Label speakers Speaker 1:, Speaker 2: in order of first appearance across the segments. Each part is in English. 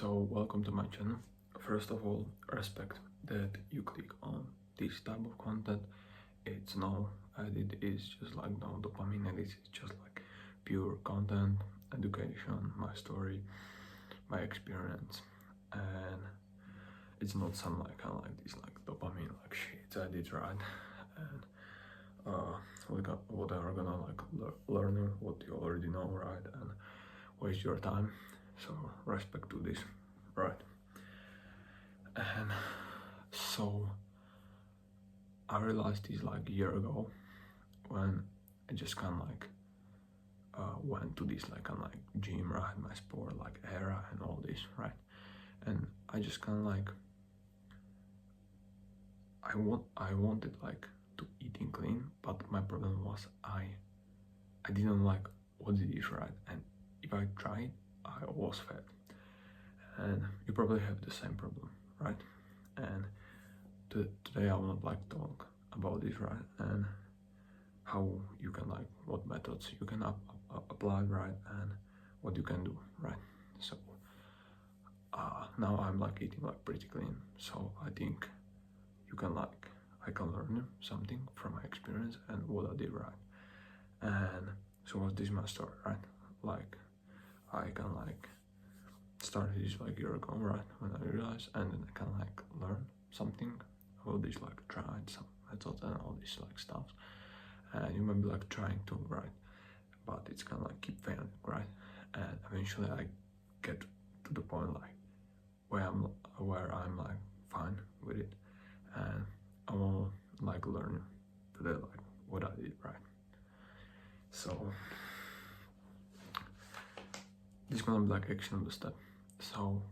Speaker 1: So welcome to my channel. First of all, respect that you click on this type of content. It's no edit, it's just like no dopamine edit, it's just like pure content, education, my story, my experience, and it's not some like kind of like this like dopamine like shit edit, right? And what are gonna like learn what you already know, right? And waste your time. So respect to this, right? And so I realized this like a year ago when I just kind of like went to this like kind of like gym, right? My sport like era and all this, right? And I just kind of like I wanted like to eating clean, but my problem was I didn't like what it is, right? And if I tried, I was fat. And you probably have the same problem, right? And today I want to like talk about this, right? And how you can like what methods you can apply, right? And what you can do, right? So now I'm like eating like pretty clean, so I think you can like I can learn something from my experience and what I did, right? And so what this my story, right? Like I can like started this like a year ago, right? When I realized, and then I can like learn something about this, like tried some methods and all this like stuff. And you might be like trying to, right? But it's kind of like keep failing, right? And eventually I get to the point like where I'm like fine with it, and I want to like learn today like what I did, right? So this is gonna be like action on the step. So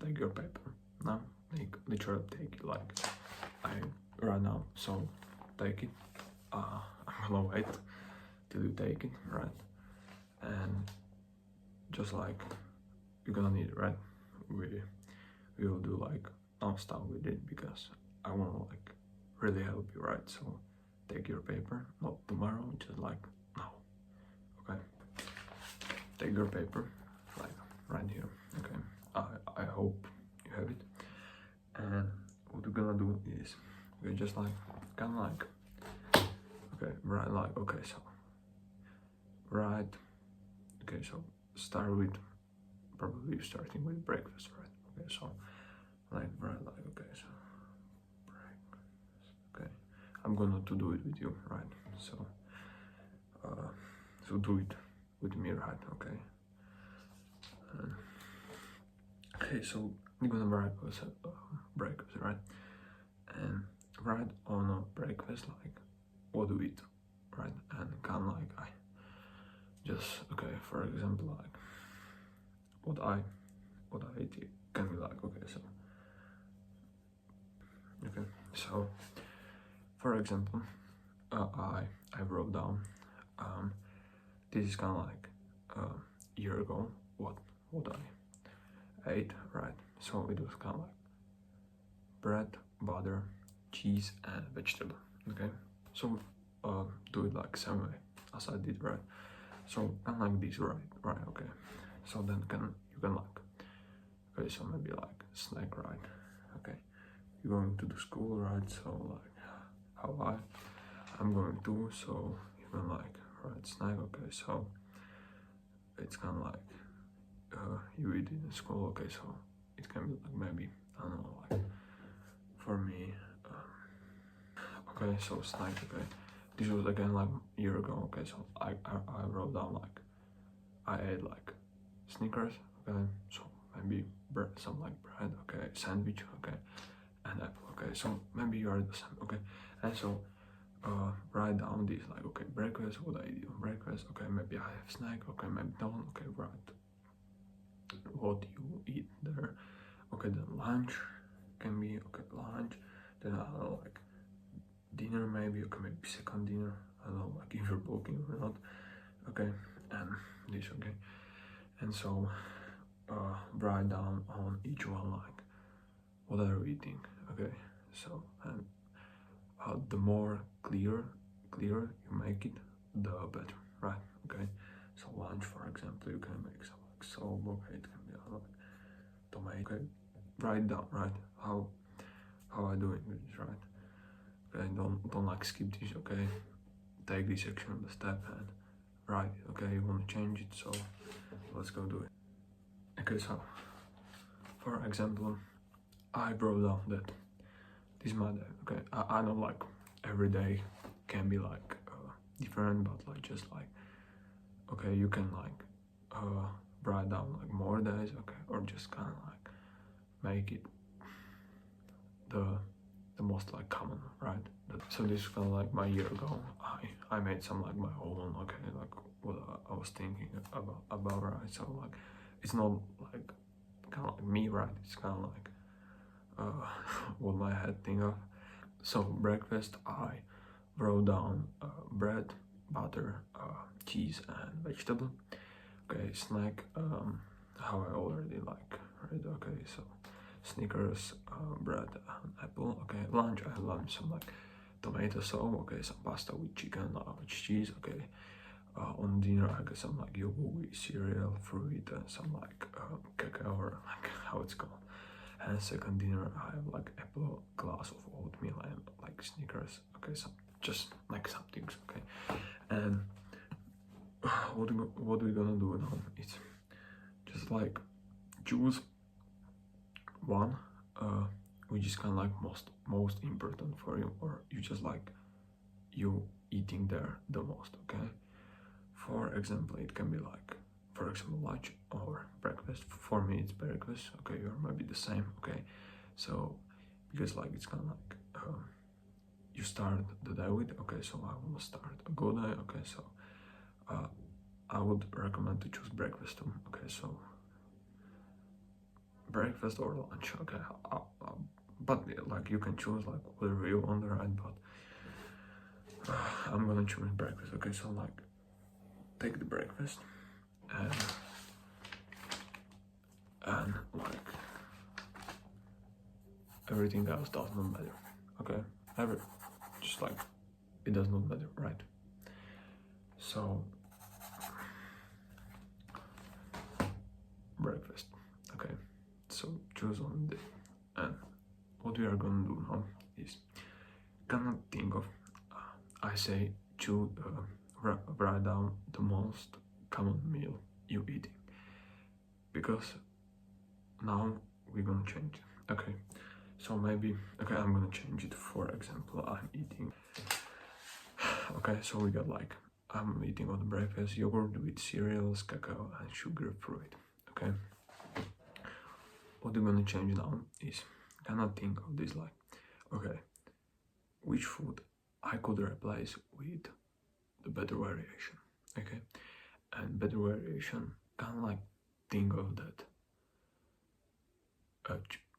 Speaker 1: take your paper now, like literally take it like I right now. So take it. I'm gonna wait till you take it, right? And just like you're gonna need it, right? We will do like non-stop with it because I wanna like really help you, right? So take your paper, not tomorrow, just like now. Okay. Take your paper, like right here. Okay. I hope you have it. And what we're gonna do is we're just like kind of like okay, right, like okay, so right, okay, so start with probably starting with breakfast, right? Okay, so like right, like okay, so breakfast. Okay, I'm gonna to do it with you, right? So so do it with me, right? Okay. Okay, so you're gonna write us breakfast, right? And write on a breakfast like what do we eat, right? And kind of like I just okay, for example, like what I eat it can be like okay, so for example, I wrote down this is kind of like a year ago what I ate, right? So it was kind of like bread, butter, cheese, and vegetable. Okay, so do it like same way as I did, right? So kind of like this, right? Okay, so then you can like okay, so maybe like snack, right? Okay, you're going to the school, right? So like how I'm going to, so you can like right snack. Okay, so it's kind of like you eat in school. Okay, so it can be like maybe I don't know, like for me. Okay, so snack. Okay, this was again like a year ago. Okay, so I wrote down like I ate like Snickers. Okay, so maybe bread, some like bread. Okay, sandwich. Okay, and apple. Okay, so maybe you are the same. Okay, and so write down this like okay breakfast. What I eat on breakfast. Okay, maybe I have snack. Okay, maybe don't. Okay, write what you eat there. Okay, then lunch can be okay lunch. Then I don't know like dinner maybe, okay, maybe second dinner, I don't know like if you're booking or not. Okay, and this, okay, and so write down on each one like what are you eating. Okay, so and the more clear you make it, the better, right? Okay, so lunch for example you can make some like soap. Okay, it can be like tomato. Okay, write down, right? How I doing with this, right? Okay, don't like skip this, okay? Take this section of the step and write it, okay? You want to change it, so let's go do it. Okay, so for example, I wrote down that this is my day, okay? I know like every day can be like different, but like just like, okay, you can like write down like more days, okay? Or just kind of like make it the most like common, right? So this is kind of like my year ago. I made some like my own, okay, like what I was thinking about, right? So like it's not like kind of like me, right? It's kind of like what my head think of. So breakfast, I wrote down bread, butter, cheese, and vegetable. Okay, snack, how I already like, right? Okay, so Snickers, bread, and apple. Okay, lunch, I have some like tomato sauce. Okay, some pasta with chicken, with cheese. Okay, on dinner I got some like yogurt with cereal, fruit, and some like cacao, or like how it's called. And second dinner I have like apple, glass of oatmeal, and like Snickers. Okay, some just like some things. Okay, and what we're gonna do now is just like choose one which is kind of like most important for you, or you just like you eating there the most. Okay, for example, it can be like, for example, lunch or breakfast. For me it's breakfast, okay, or maybe the same. Okay, so because like it's kind of like you start the day with, okay, so I want to start a good day. Okay, so I would recommend to choose breakfast too. Okay, so breakfast or lunch. Okay, but like you can choose like whatever you want, right? But I'm gonna choose breakfast. Okay, so like take the breakfast and like everything else does not matter. Okay, just like it does not matter, right? So breakfast. Okay, so choose on the day. And what we are gonna do now is cannot think of. I say choose write down the most common meal you eating, because now we're gonna change it. Okay, so maybe, okay, I'm gonna change it. For example, I'm eating, okay, so we got like I'm eating on the breakfast yogurt with cereals, cacao, and sugar fruit. Okay, what we're gonna change now is cannot think of this like, okay, which food I could replace with the better variation. Okay, and better variation kind of like think of that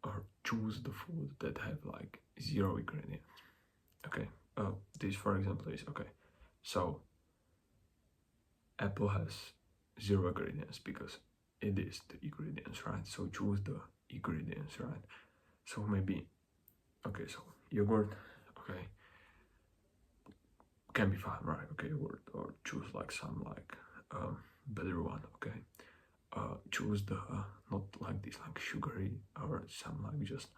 Speaker 1: or choose the food that have like zero ingredients. Okay, this for example is, okay, so apple has zero ingredients because it is the ingredients, right? So choose the ingredients, right? So maybe, okay, so yogurt, okay, can be fine, right? Okay, or choose like some like better one. Okay, choose the not like this like sugary, or some like just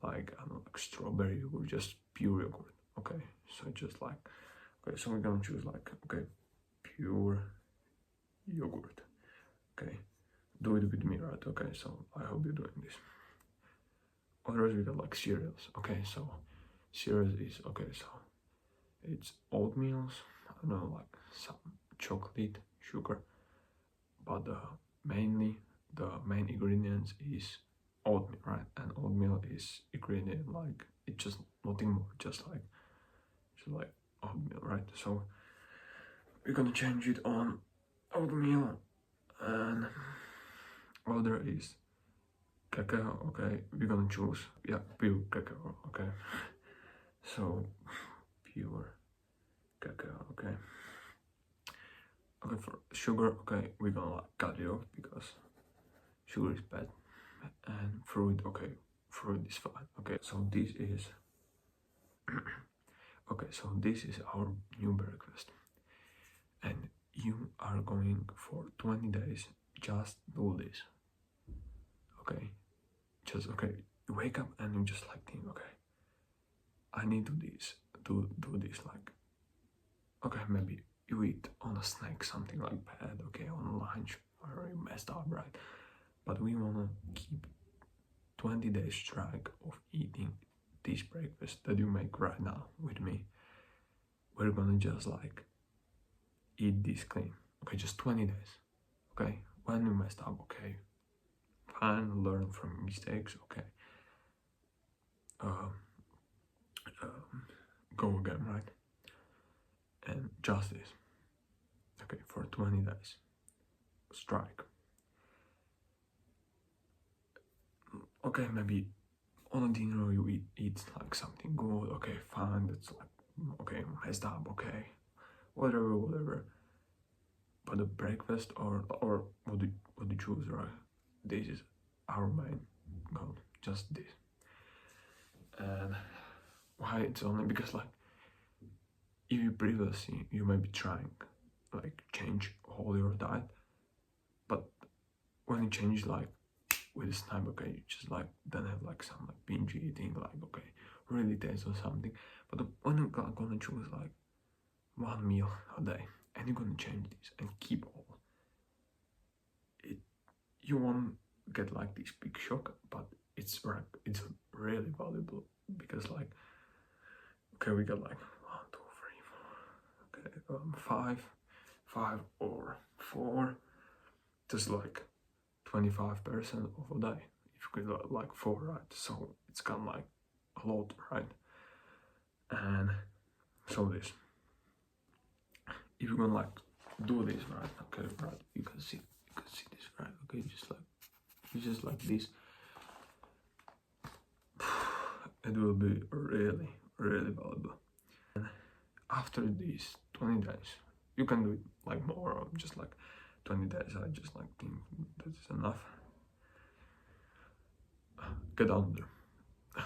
Speaker 1: like I don't know, like strawberry or just pure yogurt. Okay, so just like, okay, so we're gonna choose like, okay, pure yogurt. Okay, do it with me, right? Okay, so I hope you're doing this. Otherwise we got like cereals. Okay, so cereals is, okay, so it's oatmeals, I don't know, like some chocolate, sugar, but mainly the main ingredients is oatmeal, right? And oatmeal is ingredient like it's just nothing more, just like oatmeal, right? So we're gonna change it on oatmeal, and other is cacao. Okay, we're gonna choose, yeah, pure cacao. Okay, so pure cacao. Okay, okay, for sugar, okay, we're gonna like cut it off because sugar is bad. And fruit, okay, fruit is fine. Okay, so this is okay, so this is our new breakfast, and you are going for 20 days just do this. Okay, just okay, you wake up and you just like think, okay, I need to do this, like, okay, maybe you eat on a snack something like bad, okay, on lunch, or you messed up, right? But we wanna keep 20 days track of eating this breakfast that you make right now with me. We're gonna just like eat this clean, okay, just 20 days, okay? When you messed up, okay, fine, learn from mistakes, okay, um, go again, right? And just this, okay, for 20 days, strike. Okay, maybe on a dinner you eat like something good, okay, fine, that's like, okay, messed up, okay, whatever. But the breakfast or what do you choose, right? This is our main goal, just this. And why it's only because like if you previously you may be trying like change all your diet, but when you change like with this time, okay, you just like then have like some like binge eating, like okay, really taste or something. But when you're gonna choose like one meal a day and you're gonna change this and keep all it, you won't get like this big shock, but it's really valuable because like okay, we got like 1, 2, 3, 4, okay, five or 4, just like 25% of a day. If you get like 4, right? So it's kind of like a lot, right? And so this, if you're gonna like do this, right? Okay, right? You can see this, right? Okay, just like this. It will be really valuable. And after these 20 days, you can do it like more or just like 20 days. I just like think that's enough. Get on there,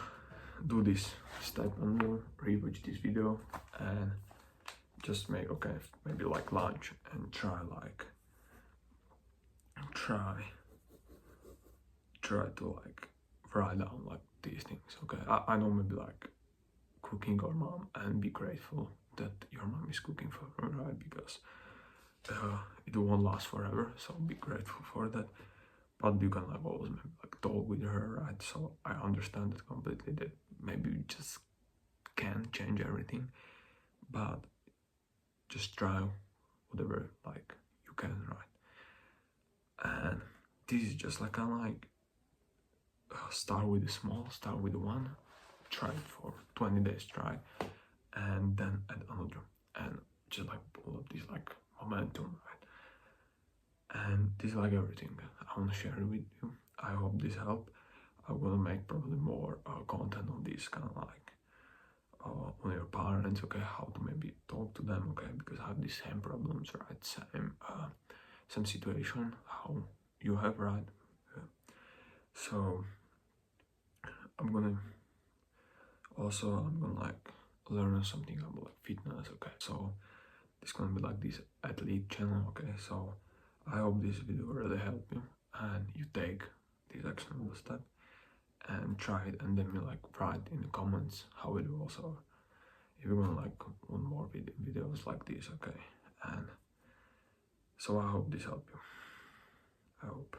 Speaker 1: do this step under, rewatch this video, and just make okay, maybe like lunch and try to like write down like these things. Okay, I know maybe like cooking your mom and be grateful that your mom is cooking for her, right? Because it won't last forever, so be grateful for that. But you can like always maybe like talk with her, right? So I understand it completely that maybe you just can't change everything, but just try whatever like you can, right? And this is just like kind of like start with the small, start with the one, try it for 20 days, try, and then add another, and just like pull up this like momentum, right? And this is like everything I want to share it with you. I hope this helped. I'm gonna make probably more content on this kind of like on your parents, okay, how to maybe talk to them, okay, because I have the same problems, right? Same situation how you have, right? Yeah. So I'm gonna like learn something about like fitness, okay? So this gonna be like this athlete channel, okay? So I hope this video really helped you and you take this actionable step and try it, and then you like write in the comments how it was, or if you want like one more videos like this, okay? And so I hope this helped you. I hope.